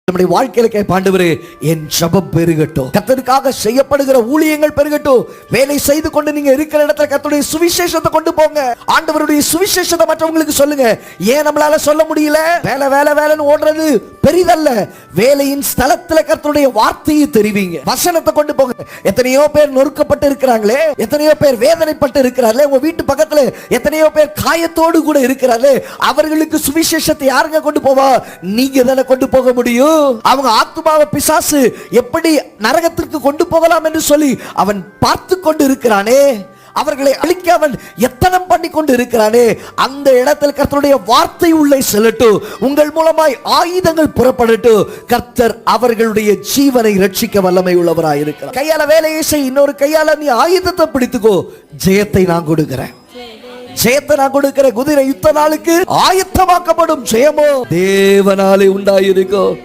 நம்முடைய வாழ்க்கையில கேட்பாண்டவரே, என் ஜெபம் பெருகட்டும், கர்த்தருக்காக செய்யப்படுகிற ஊழியங்கள் பெருகட்டும். வேலை செய்து கொண்டு நீங்க இருக்கிற இடத்துல கர்த்தருடைய சுவிசேஷத்தை கொண்டு போங்க. ஆண்டவருடைய சுவிசேஷத்தை மற்றவங்களுக்கு சொல்லுங்க. ஏன் நம்மளால சொல்ல முடியல? வேலை வேலை வேலைன்னு ஓடுறது பெரிதல்ல. வேலையின் ஸ்தலத்துல கர்த்தருடைய வார்த்தையை தெரிவிங்க, வசனத்தை கொண்டு போங்க. எத்தனையோ பேர் நொறுக்கப்பட்டு இருக்கிறாங்களே, எத்தனையோ பேர் வேதனைப்பட்டு இருக்கிறார்களே, உங்க வீட்டு பக்கத்துல எத்தனையோ பேர் காயத்தோடு கூட இருக்கிறார்களே, அவர்களுக்கு சுவிசேஷத்தை யாருங்க கொண்டு போவா? நீங்க தானே கொண்டு போக முடியும். அவங்க ஆத்துமாவை பிசாசு எப்படி நரகத்திற்கு கொண்டு போகலாம் என்று சொல்லி அவன் பார்த்து கொண்டு இருக்கிறானே, அவர்களை அழிக்க அவன் எத்தனம் பண்ணி கொண்டு இருக்கிறானே, அந்த இடத்தில் கர்த்தருடைய வார்த்தை உள்ளே செல்லட்டும், உங்கள் மூலமாய் ஆயுதங்கள் புறப்படட்டும். கர்த்தர் அவர்களுடைய ஜீவனை ரட்சிக்க வல்லமை உள்ளவராய் இருக்கிறார். கையால வேலையை செய், இன்னொரு கையால நீ ஆயுதத்தை பிடித்துக்கோ. ஜெயத்தை நான் கொடுக்கிறேன், ஜெயத்தை நான் கொடுக்கிறேன். குதிரை யுத்த நாளுக்கு ஆயத்தமாக்கப்படும், ஜெயமோ தேவனாலே உண்டாயிருக்கும்.